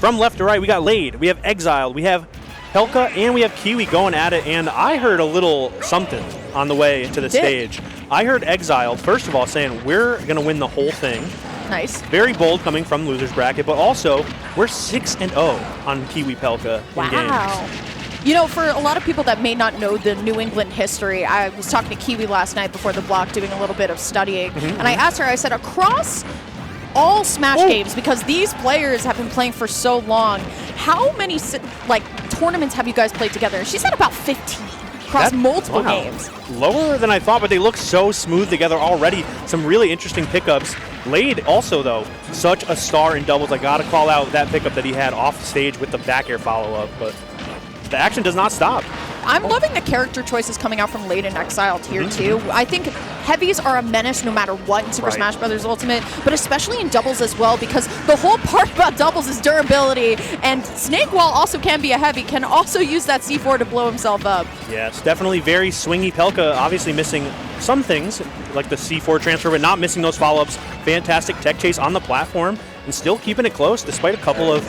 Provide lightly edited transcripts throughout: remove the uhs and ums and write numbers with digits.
from left to right, we got Lade, we have Exciled, we have Pelca, and we have Kiwi going at it. And I heard a little something on the way to the stage. I heard Exciled, first of all, saying we're going to win the whole thing. Nice. Very bold coming from loser's bracket, but also we're 6-0 on Kiwi Pelca in games. You know, for a lot of people that may not know the New England history, I was talking to Kiwi last night before the block doing a little bit of studying, and I asked her, I said, across all Smash games, because these players have been playing for so long, how many tournaments have you guys played together? She said about 15 across multiple games. Lower than I thought, but they look so smooth together already. Some really interesting pickups. Lade also, though, such a star in doubles. I got to call out that pickup that he had off stage with the back air follow-up, but the action does not stop. I'm loving the character choices coming out from Lade and Exciled here, too. I think heavies are a menace no matter what in Super Smash Bros. Ultimate, but especially in doubles as well, because the whole part about doubles is durability, and Snake, while also can be a heavy, can also use that C4 to blow himself up. Yes, definitely very swingy. Pelca obviously missing some things, like the C4 transfer, but not missing those follow-ups. Fantastic tech chase on the platform, and still keeping it close despite a couple of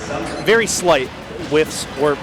very slight whiffs or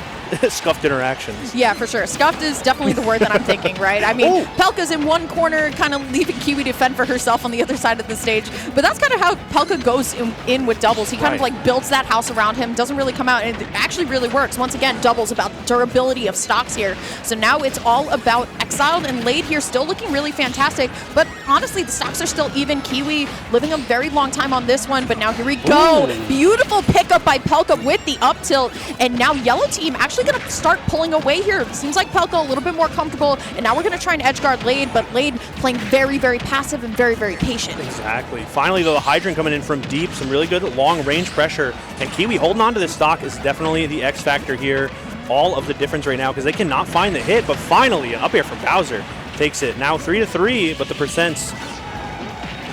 scuffed interactions. Yeah, for sure. Scuffed is definitely the word that I'm thinking, right? I mean, Pelca's in one corner, kind of leaving Kiwi to fend for herself on the other side of the stage. But that's kind of how Pelca goes in with doubles. He kind of like builds that house around him, doesn't really come out, and it actually really works. Once again, doubles about durability of stocks here. So now it's all about Exciled and Lade here, still looking really fantastic. But honestly, the stocks are still even. Kiwi living a very long time on this one, but now here we go. Beautiful pickup by Pelca with the up tilt, and now Yellow Team actually going to start pulling away here. It seems like Pelca a little bit more comfortable, and now we're going to try and edge guard Lade, but Lade playing very, very passive and very, very patient. Exactly. Finally, though, the Hydrant coming in from deep, some really good long-range pressure, and Kiwi holding on to this stock is definitely the X factor here. All of the difference right now, because they cannot find the hit, but finally, an up air from Bowser takes it. Now 3-3, but the percents.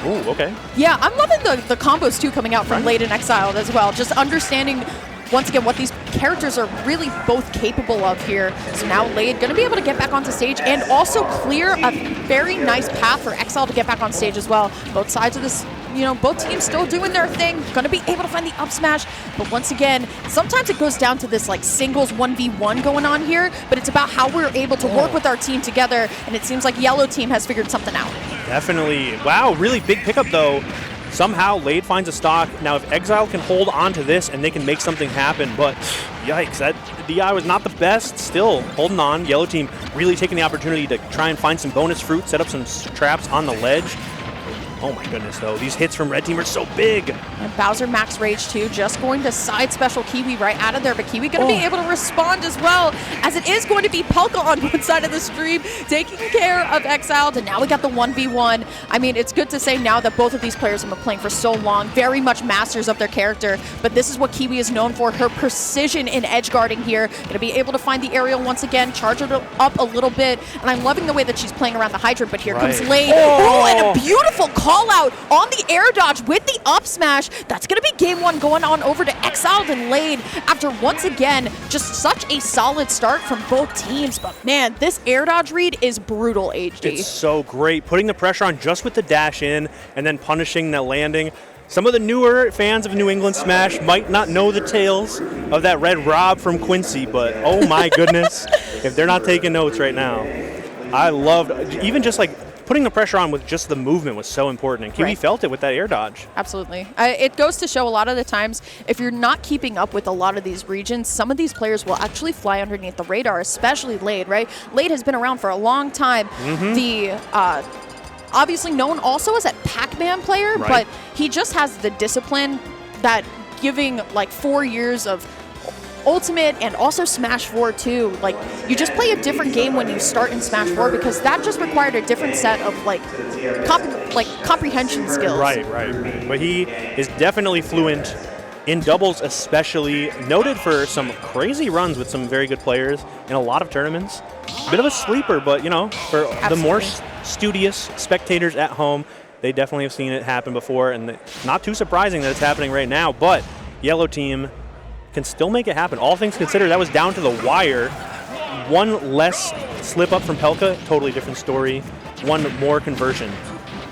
Ooh, okay. Yeah, I'm loving the combos, too, coming out from Lade and Exciled as well. Just understanding once again what these characters are really both capable of here. So now Lade going to be able to get back onto stage and also clear a very nice path for Exciled to get back on stage as well. Both sides of this, you know, both teams still doing their thing, going to be able to find the up smash. But once again, sometimes it goes down to this like singles 1v1 going on here, but it's about how we're able to work with our team together, and it seems like Yellow Team has figured something out. Definitely. Wow, really big pickup though. Somehow Lade finds a stock. Now if Exciled can hold on to this and they can make something happen, but yikes, that DI was not the best. Still holding on. Yellow Team really taking the opportunity to try and find some bonus fruit, set up some traps on the ledge. Oh my goodness, though. These hits from Red Team are so big. And Bowser max rage, too, just going to side special Kiwi right out of there. But Kiwi going to be able to respond as well, as it is going to be Pelca on one side of the stream, taking care of Exciled. And now we got the 1v1. I mean, it's good to say now that both of these players have been playing for so long, very much masters of their character. But this is what Kiwi is known for, her precision in edge guarding here. Going to be able to find the aerial once again, charge it up a little bit. And I'm loving the way that she's playing around the Hydrant. But here comes Lade. Oh, and a beautiful call out on the air dodge with the up smash. That's going to be game one going on over to Exciled and Lade after once again just such a solid start from both teams. But man, this air dodge read is brutal, HD. It's so great. Putting the pressure on just with the dash in and then punishing the landing. Some of the newer fans of New England Smash might not know the tales of that red Rob from Quincy, but oh my goodness, if they're not taking notes right now. I loved even just like putting the pressure on with just the movement was so important, and Kiwi felt it with that air dodge. Absolutely. It goes to show a lot of the times, if you're not keeping up with a lot of these regions, some of these players will actually fly underneath the radar, especially Lade, right? Lade has been around for a long time. The obviously known also as a Pac-Man player, but he just has the discipline that giving like 4 years of Ultimate and also Smash 4 too. Like, you just play a different game when you start in Smash 4 because that just required a different set of like comprehension skills. Right. But he is definitely fluent in doubles, especially noted for some crazy runs with some very good players in a lot of tournaments. Bit of a sleeper, but you know, for the more studious spectators at home, they definitely have seen it happen before, and not too surprising that it's happening right now. But Yellow Team can still make it happen. All things considered, that was down to the wire. One less slip up from Pelca, totally different story. One more conversion.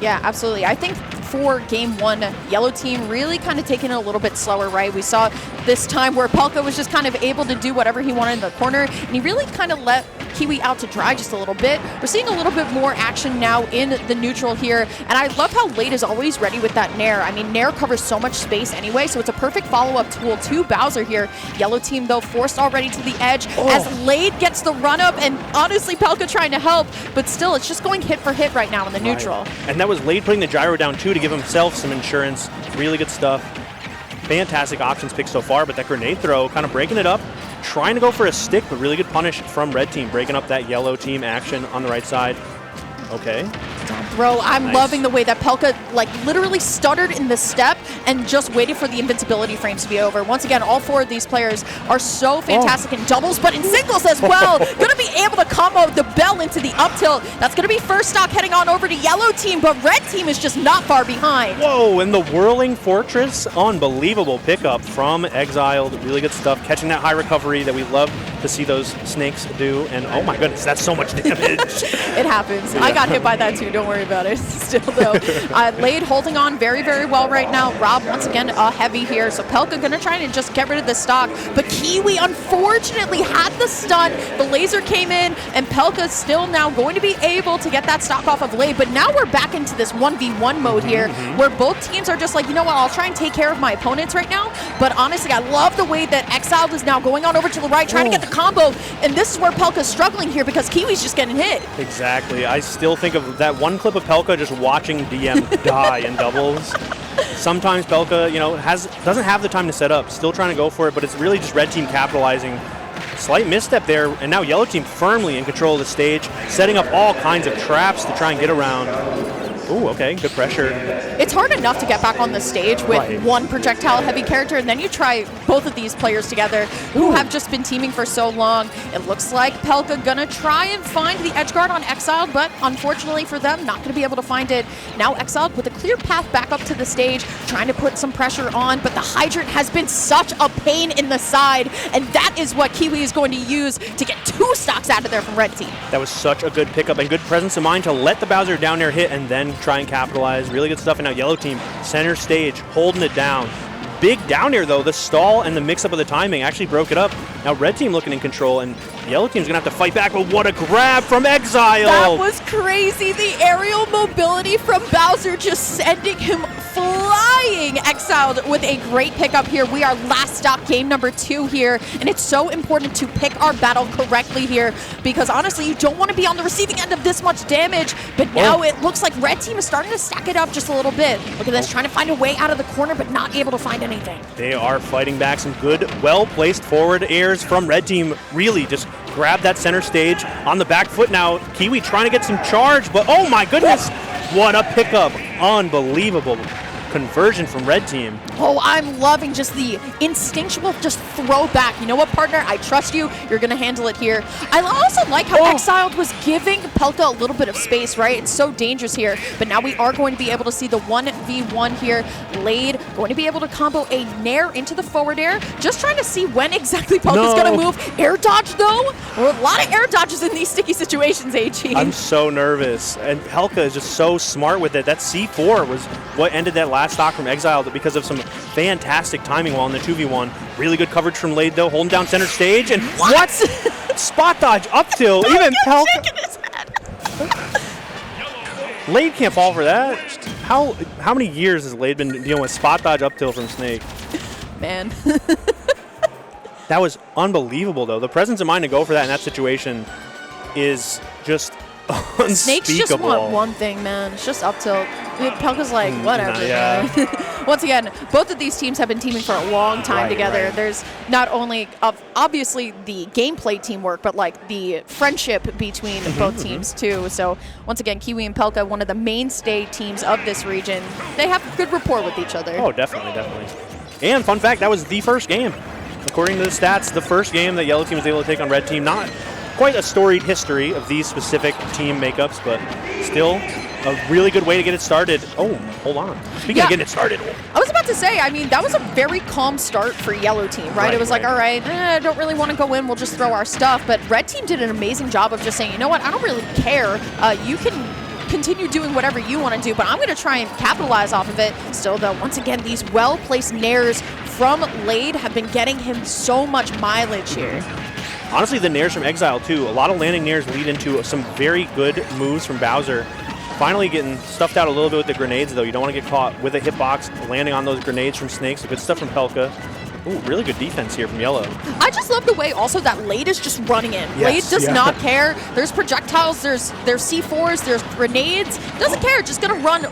Yeah, absolutely. I think for game one. Yellow team really kind of taking it a little bit slower, right? We saw this time where Pelca was just kind of able to do whatever he wanted in the corner, and he really kind of let Kiwi out to dry just a little bit. We're seeing a little bit more action now in the neutral here, and I love how Lade is always ready with that Nair. I mean, Nair covers so much space anyway, so it's a perfect follow-up tool to Bowser here. Yellow team, though, forced already to the edge as Lade gets the run-up, and honestly, Pelca trying to help, but still, it's just going hit for hit right now in the neutral. And that was Lade putting the gyro down, too, to give himself some insurance. Really good stuff. Fantastic options picked so far, but that grenade throw kind of breaking it up. Trying to go for a stick, but really good punish from red team, breaking up that yellow team action on the right side. Okay. Bro, I'm loving the way that Pelca like literally stuttered in the step and just waited for the invincibility frames to be over. Once again, all four of these players are so fantastic in doubles, but in singles as well. Going to be able to combo the bell into the up tilt. That's going to be first stock heading on over to yellow team, but red team is just not far behind. Whoa, and the whirling fortress, unbelievable pickup from Exciled. Really good stuff, catching that high recovery that we love to see those snakes do. And oh my goodness, that's so much damage. It happens. Yeah. I got hit by that too. Don't worry about it. Still though, Lade holding on very, very well right now. Rob once again heavy here, so Pelca gonna try to just get rid of the stock, but Kiwi unfortunately had the stun. The laser came in, and Pelca still now going to be able to get that stock off of Lade. But now we're back into this 1v1 mode here, where both teams are just like, you know what? I'll try and take care of my opponents right now. But honestly, I love the way that Exciled is now going on over to the right, trying to get the combo, and this is where Pelca's struggling here because Kiwi's just getting hit. Exactly. I still think of that one clip of Pelca just watching DM die in doubles. Sometimes Pelca, you know, doesn't have the time to set up, still trying to go for it, but it's really just red team capitalizing. Slight misstep there, and now yellow team firmly in control of the stage, setting up all kinds of traps to try and get around. Ooh, okay, good pressure. It's hard enough to get back on the stage with one projectile heavy character, and then you try both of these players together who have just been teaming for so long. It looks like Pelca gonna try and find the edge guard on Exciled, but unfortunately for them, not gonna be able to find it. Now Exciled with a clear path back up to the stage, trying to put some pressure on, but the hydrant has been such a pain in the side, and that is what Kiwi is going to use to get two stocks out of there from red team. That was such a good pickup and good presence of mind to let the Bowser down there hit and then try and capitalize. Really good stuff. And now yellow team center stage holding it down. Big down here though. The stall and the mix up of the timing actually broke it up. Now red team looking in control, and yellow team's gonna have to fight back, but what a grab from Exciled. That was crazy. The aerial mobility from Bowser just sending him flying. Exciled with a great pickup here. We are last stop game number 2 here, and it's so important to pick our battle correctly here because honestly, you don't want to be on the receiving end of this much damage, but now it looks like red team is starting to stack it up just a little bit. Look at this, trying to find a way out of the corner, but not able to find anything. They are fighting back. Some good, well-placed forward airs from red team. Really just grab that center stage on the back foot now. Kiwi trying to get some charge, but oh my goodness, what a pickup. Unbelievable conversion from red team. Oh, I'm loving just the instinctual just throw back. You know what, partner? I trust you. You're going to handle it here. I also like how Exciled was giving Pelca a little bit of space, right? It's so dangerous here. But now we are going to be able to see the 1v1 here. Lade going to be able to combo a Nair into the forward air. Just trying to see when exactly Pelca's going to move. Air dodge, though? Well, a lot of air dodges in these sticky situations, AG. I'm so nervous. And Pelca is just so smart with it. That C4 was what ended that last stock from Exciled because of some fantastic timing while in the 2v1. Really good coverage from Lade though, holding down center stage, and what? Spot dodge up tilt. Even Pelca. Lade can't fall for that. How many years has Lade been dealing with spot dodge up tilt from Snake? Man. That was unbelievable though. The presence of mind to go for that in that situation is just unspeakable. Snakes just want one thing, man. It's just up tilt. Pelca's like, whatever. Once again, both of these teams have been teaming for a long time together. There's not only obviously the gameplay teamwork, but like the friendship between both teams too. So once again, Kiwi and Pelca, one of the mainstay teams of this region, they have good rapport with each other. Oh, definitely, definitely. And fun fact, that was the first game. According to the stats, the first game that yellow team was able to take on red team. Not quite a storied history of these specific team makeups, but still a really good way to get it started. Oh, hold on. Speaking of getting it started. I was about to say, I mean, that was a very calm start for yellow team, right? It was like, all right, I don't really want to go in. We'll just throw our stuff. But red team did an amazing job of just saying, you know what? I don't really care. You can continue doing whatever you want to do, but I'm going to try and capitalize off of it. Still, though, once again, these well-placed nairs from Lade have been getting him so much mileage here. Honestly, the nairs from Exiled, too. A lot of landing nairs lead into some very good moves from Bowser. Finally getting stuffed out a little bit with the grenades, though. You don't want to get caught with a hitbox, landing on those grenades from Snake. So good stuff from Pelca. Ooh, really good defense here from Yellow. I just love the way also that Lade is just running in. Yes, Lade does not care. There's projectiles, there's C4s, there's grenades. Doesn't care, just going to run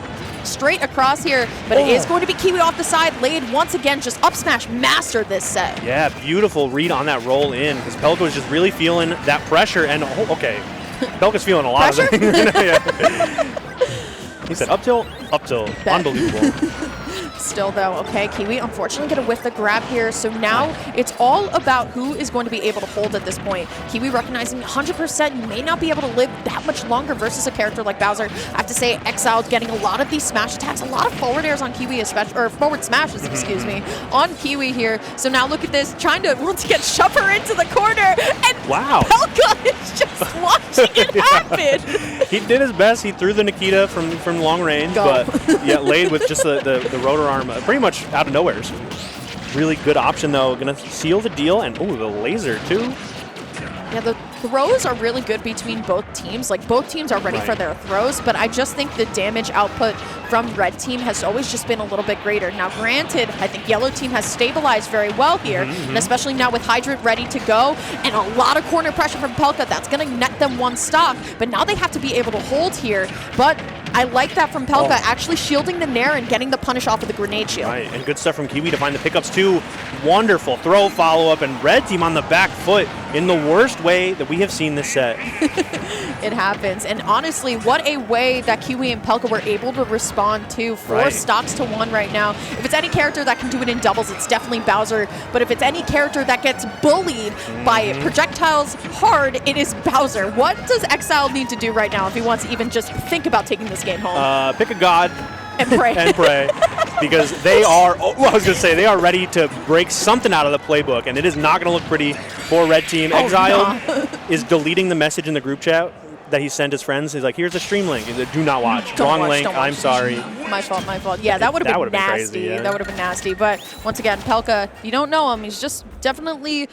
straight across here, but it is going to be Kiwi off the side. Lade once again just up smash mastered this set. Yeah, beautiful read on that roll in, because Pelca was just really feeling that pressure, and okay, Pelca's feeling a lot of it. He said up tilt, unbelievable. Still, though, okay, Kiwi unfortunately going to whiff the grab here, so now it's all about who is going to be able to hold at this point. Kiwi recognizing 100% you may not be able to live that much longer versus a character like Bowser. I have to say, Exciled getting a lot of these smash attacks, a lot of forward airs on Kiwi, especially, or forward smashes, excuse me, on Kiwi here. So now look at this, trying to once again shove her into the corner, and wow, Pelca is just watching it happen. He did his best. He threw the Nikita from long range, but yeah, Lade with just the rotor arm pretty much out of nowhere. So really good option, though. Gonna seal the deal, and ooh, the laser too. Yeah, the throws are really good between both teams. Like, both teams are ready for their throws, but I just think the damage output from Red Team has always just been a little bit greater. Now, granted, I think Yellow Team has stabilized very well here, and especially now with Hydrant ready to go, and a lot of corner pressure from Pelca, that's going to net them one stock, but now they have to be able to hold here. But I like that from Pelca, actually shielding the Nair and getting the punish off of the grenade shield. Right, and good stuff from Kiwi to find the pickups too. Wonderful throw follow-up, and Red Team on the back foot in the worst way that we have seen this set. It happens, and honestly, what a way that Kiwi and Pelca were able to respond to. 4 stocks to 1 right now. If it's any character that can do it in doubles, it's definitely Bowser, but if it's any character that gets bullied by projectiles hard, it is Bowser. What does Exiled need to do right now if he wants to even just think about taking this game home? Pick a god and pray. And pray, because they are, I was going to say, they are ready to break something out of the playbook, and it is not going to look pretty for Red Team. Exiled is deleting the message in the group chat that he sent his friends. He's like, here's a stream link. He's like, do not watch. Wrong link. I'm sorry. My fault. Yeah, that would have been nasty. Crazy, yeah. That would have been nasty. But once again, Pelca, if you don't know him, he's just definitely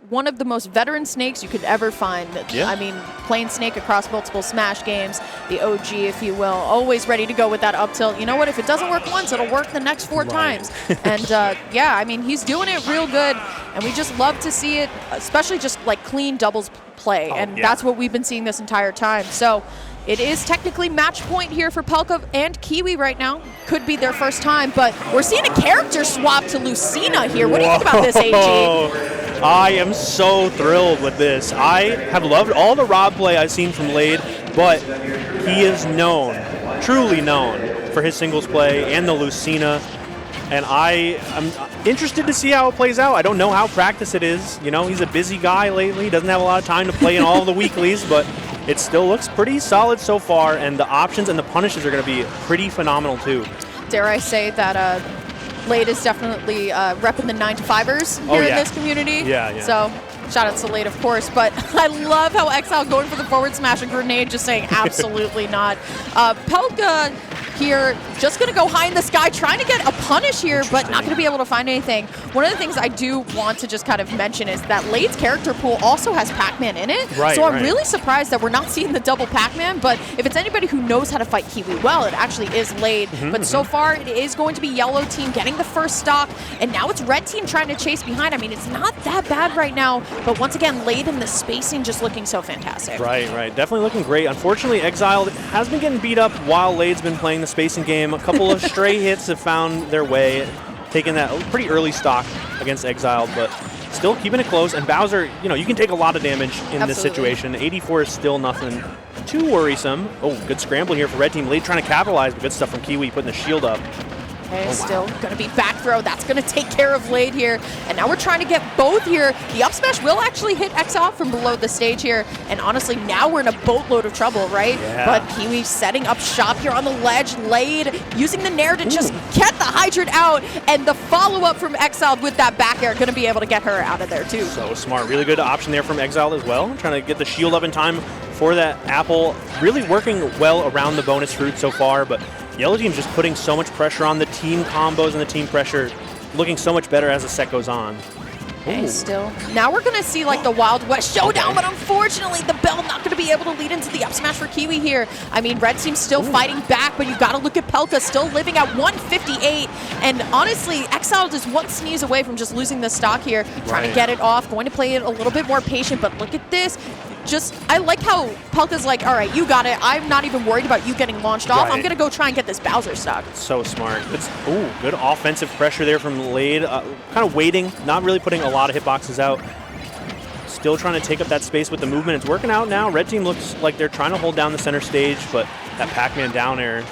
one of the most veteran Snakes you could ever find. Yeah. I mean, playing Snake across multiple Smash games, the OG, if you will, always ready to go with that up tilt. You know what? If it doesn't work once, it'll work the next 4 times. And yeah, I mean, he's doing it real good, and we just love to see it, especially just like clean doubles play, and that's what we've been seeing this entire time. So it is technically match point here for Pelca and Kiwi right now. Could be their first time, but we're seeing a character swap to Lucina here. What do you think about this, AG? I am so thrilled with this. I have loved all the Rob play I've seen from Lade, but he is known, truly known, for his singles play and the Lucina. And I'm interested to see how it plays out. I don't know how practice it is. You know, he's a busy guy lately. He doesn't have a lot of time to play in all the weeklies, but it still looks pretty solid so far, and the options and the punishes are going to be pretty phenomenal too. Dare I say that Lade is definitely repping the 9-to-5ers here in this community. Yeah. So shout out to Lade, of course, but I love how Exiled going for the forward smash and grenade, just saying absolutely not. Pelca here, just going to go high in the sky, trying to get a punish here, but not going to be able to find anything. One of the things I do want to just kind of mention is that Lade's character pool also has Pac-Man in it. So I'm really surprised that we're not seeing the double Pac-Man, but if it's anybody who knows how to fight Kiwi well, it actually is Lade. But so far, it is going to be Yellow Team getting the first stock, and now it's Red Team trying to chase behind. I mean, it's not that bad right now, but once again, Lade and the spacing just looking so fantastic. Right. Definitely looking great. Unfortunately, Exiled has been getting beat up while Lade's been playing the spacing game. A couple of stray hits have found their way, taking that pretty early stock against Exiled, but still keeping it close. And Bowser, you know, you can take a lot of damage in this situation. 84 is still nothing too worrisome. Oh, good scramble here for Red Team. Lade trying to capitalize, but good stuff from Kiwi, putting the shield up. Okay, still going to be back throw. That's going to take care of Lade here. And now we're trying to get both here. The up smash will actually hit Exiled from below the stage here. And honestly, now we're in a boatload of trouble, right? Yeah. But Kiwi setting up shop here on the ledge. Lade using the Nair to just get the hydrant out. And the follow-up from Exiled with that back air, going to be able to get her out of there too. So smart. Really good option there from Exiled as well. Trying to get the shield up in time for that apple. Really working well around the bonus fruit so far, but Yellow Team's just putting so much pressure on the team combos and the team pressure, looking so much better as the set goes on. Okay, still. Now we're going to see like the Wild West showdown, but unfortunately the Bell not going to be able to lead into the up smash for Kiwi here. I mean, Red Team's still fighting back, but you got to look at Pelca still living at 158. And honestly, Exciled is one sneeze away from just losing the stock here, trying to get it off, going to play it a little bit more patient, but look at this. I like how Pelca's like, all right, you got it. I'm not even worried about you getting launched off. I'm going to go try and get this Bowser stock. So smart. It's good offensive pressure there from Lade. Kind of waiting, not really putting a lot of hitboxes out. Still trying to take up that space with the movement. It's working out now. Red Team looks like they're trying to hold down the center stage, but that Pac-Man down air,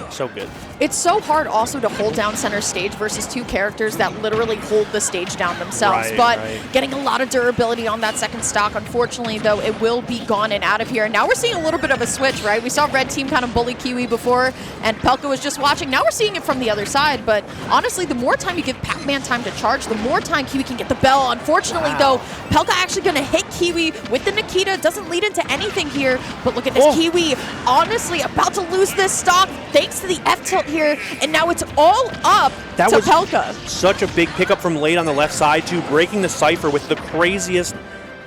so good. It's so hard also to hold down center stage versus two characters that literally hold the stage down themselves. But getting a lot of durability on that second stock. Unfortunately, though, it will be gone and out of here. And now we're seeing a little bit of a switch, right? We saw Red Team kind of bully Kiwi before, and Pelca was just watching. Now we're seeing it from the other side. But honestly, the more time you give Pac-Man time to charge, the more time Kiwi can get the bell. Unfortunately, though, Pelca actually going to hit Kiwi with the Nikita. Doesn't lead into anything here. But look at this Kiwi, honestly, about to lose this stock thanks to the F-tilt here, and now it's all up to Pelca. Such a big pickup from Lade on the left side, too, breaking the cipher with the craziest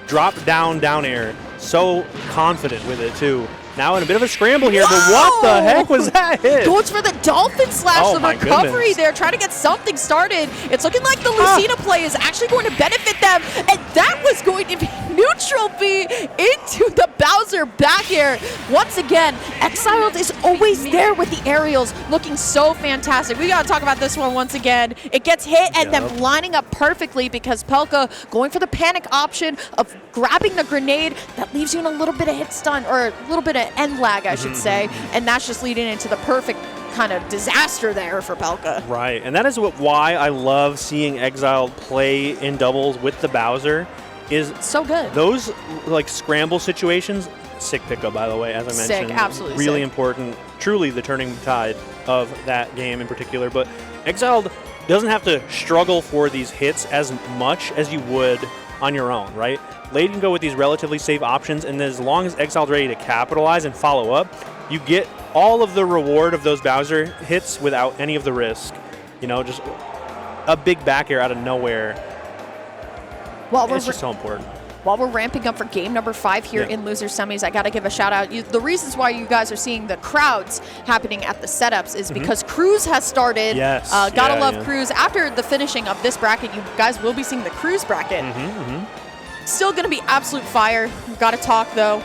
drop down air. So confident with it, too. Now in a bit of a scramble here, but what the heck was that hit? Goes for the Dolphin Slash, the recovery there, trying to get something started. It's looking like the Lucina play is actually going to benefit them, and that was going to be neutral B into the Bowser back air. Once again, Exciled is always there with the aerials, looking so fantastic. We got to talk about this one once again. It gets hit and then lining up perfectly because Pelca going for the panic option of grabbing the grenade that leaves you in a little bit of hit stun, or a little bit of end lag, I should say, and that's just leading into the perfect kind of disaster there for Pelca. Right, and that is why I love seeing Exiled play in doubles with the Bowser. Is so good. Those like scramble situations, sick pickup by the way, as I mentioned. Sick, absolutely really sick. Important, truly the turning tide of that game in particular. But Exiled doesn't have to struggle for these hits as much as you would on your own, right? Lade can go with these relatively safe options, and as long as Exiled's ready to capitalize and follow up, you get all of the reward of those Bowser hits without any of the risk. You know, just a big back air out of nowhere. It's just so important. While we're ramping up for game number 5 here in loser semis, I got to give a shout out. The reasons why you guys are seeing the crowds happening at the setups is because Cruz has started. Yes. Gotta love Cruz. After the finishing of this bracket, you guys will be seeing the Cruz bracket. Still going to be absolute fire. Got to talk, though.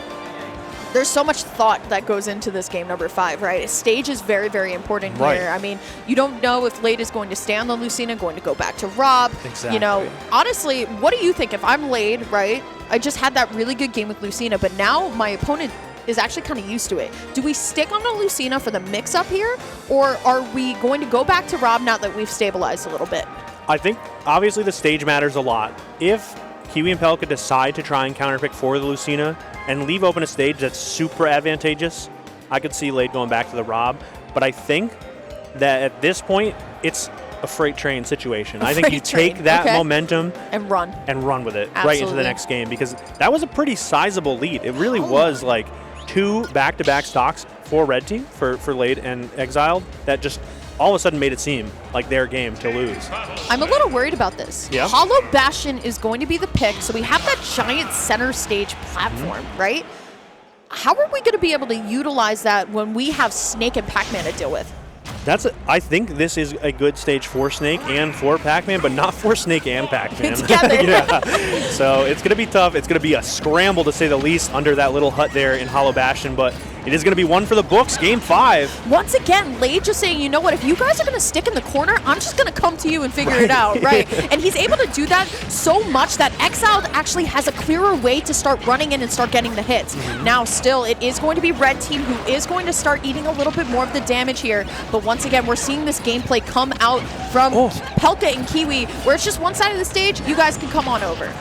There's so much thought that goes into this game number 5, right? Stage is very, very important here. I mean, you don't know if Lade is going to stay on the Lucina, going to go back to Rob. Exactly. You know, honestly, what do you think? If I'm Lade, right, I just had that really good game with Lucina, but now my opponent is actually kind of used to it. Do we stick on the Lucina for the mix-up here, or are we going to go back to Rob now that we've stabilized a little bit? I think, obviously, the stage matters a lot. If Kiwi and Pelca decide to try and counterpick for the Lucina and leave open a stage that's super advantageous, I could see Lade going back to the Rob. But I think that at this point, it's a freight train situation. I think you take that momentum and run with it right into the next game, because that was a pretty sizable lead. It really was like 2 back-to-back stocks for Red Team, for Lade and Exiled, that just all of a sudden made it seem like their game to lose. I'm a little worried about this. Yeah. Hollow Bastion is going to be the pick, so we have that giant center stage platform, right? How are we going to be able to utilize that when we have Snake and Pac-Man to deal with? I think this is a good stage for Snake and for Pac-Man, but not for Snake and Pac-Man. Together. So it's going to be tough. It's going to be a scramble, to say the least, under that little hut there in Hollow Bastion, but it is going to be one for the books, game 5. Once again, Lade just saying, you know what, if you guys are going to stick in the corner, I'm just going to come to you and figure it out, right? And he's able to do that so much that Exiled actually has a clearer way to start running in and start getting the hits. Now, still, it is going to be Red Team who is going to start eating a little bit more of the damage here, but once again, we're seeing this gameplay come out from Pelca and Kiwi, where it's just one side of the stage, you guys can come on over.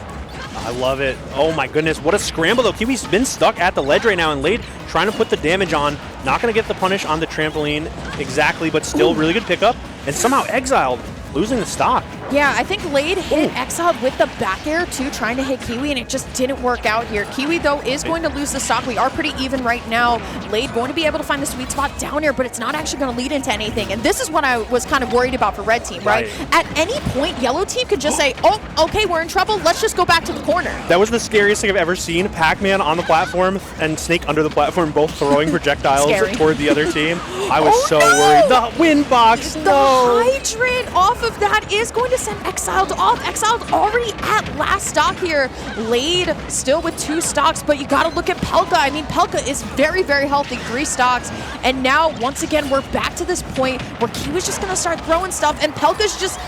I love it. Oh my goodness, what a scramble though. Kiwi's been stuck at the ledge right now, and Lade trying to put the damage on. Not going to get the punish on the trampoline exactly, but still really good pickup. And somehow Exiled losing the stock. Yeah, I think Lade hit Exciled with the back air too, trying to hit Kiwi, and it just didn't work out here. Kiwi, though, is going to lose the stock. We are pretty even right now. Lade going to be able to find the sweet spot down here, but it's not actually going to lead into anything. And this is what I was kind of worried about for red team, right? At any point, yellow team could just say, oh, okay, we're in trouble. Let's just go back to the corner. That was the scariest thing I've ever seen. Pac-Man on the platform and Snake under the platform, both throwing projectiles toward the other team. I was so worried. The wind box, The hydrant off of that is going to send Exciled off. Exciled already at last stock here. Lade still with 2 stocks, but you got to look at Pelca. I mean, Pelca is very, very healthy, 3 stocks. And now, once again, we're back to this point where Kiwi's just going to start throwing stuff, and Pelca's just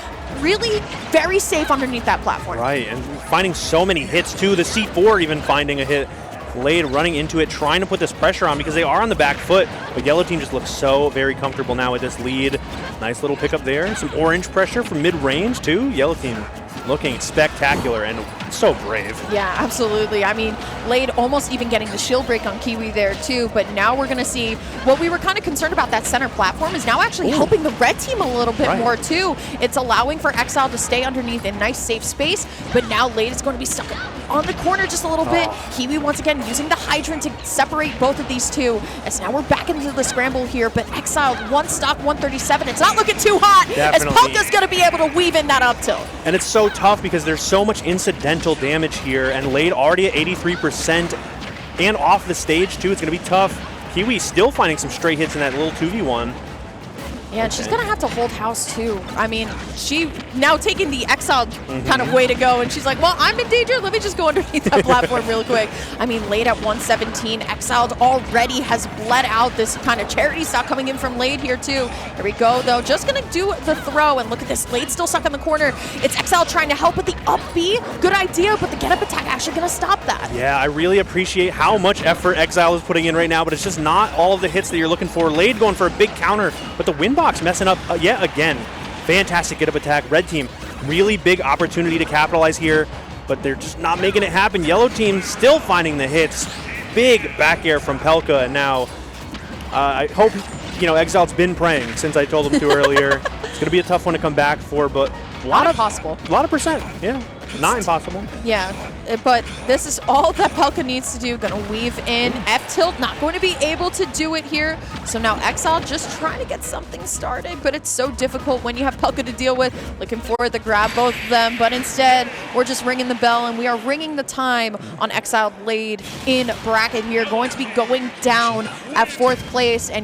really very safe underneath that platform. Right, and finding so many hits, too. The C4 even finding a hit. Lade running into it, trying to put this pressure on because they are on the back foot, but yellow team just looks so very comfortable now with this lead. Nice little pickup there. Some orange pressure from mid-range, too. Yellow team looking spectacular and so brave. Yeah, absolutely. I mean, Lade almost even getting the shield break on Kiwi there too, but now we're going to see what we were kind of concerned about. That center platform is now actually helping the red team a little bit more too. It's allowing for Exciled to stay underneath in nice safe space, but now Lade is going to be stuck on the corner just a little bit. Kiwi once again using the hydrant to separate both of these two, as now we're back into the scramble here, but Exciled 1 stock 137. It's not looking too hot as Pelca's going to be able to weave in that up tilt. And it's so tough because there's so much incidental damage here, and Lade already at 83% and off the stage too. It's going to be tough. Kiwi still finding some straight hits in that little 2v1. Yeah, and she's going to have to hold house, too. I mean, she now taking the Exciled kind of way to go, and she's like, well, I'm in danger. Let me just go underneath that platform real quick. I mean, Lade at 117. Exciled already has bled out this kind of charity stock coming in from Lade here, too. Here we go, though. Just going to do the throw, and look at this. Lade still stuck in the corner. It's Exciled trying to help with the up B. Good idea, but the get-up attack actually going to stop that. Yeah, I really appreciate how much effort Exciled is putting in right now, but it's just not all of the hits that you're looking for. Lade going for a big counter, but the wind box messing up yet again. Fantastic get-up attack. Red team, really big opportunity to capitalize here, but they're just not making it happen. Yellow team still finding the hits. Big back air from Pelca, and now I hope, Exiled's been praying since I told him to earlier. It's going to be a tough one to come back for, but a lot of percent. Yeah, 9 possible. Yeah, but this is all that Pelca needs to do. Going to weave in F-tilt, not going to be able to do it here. So now Exciled just trying to get something started, but it's so difficult when you have Pelca to deal with. Looking forward to grab both of them, but instead we're just ringing the bell, and we are ringing the time on Exciled Lade in bracket here. Going to be going down at 4th place, and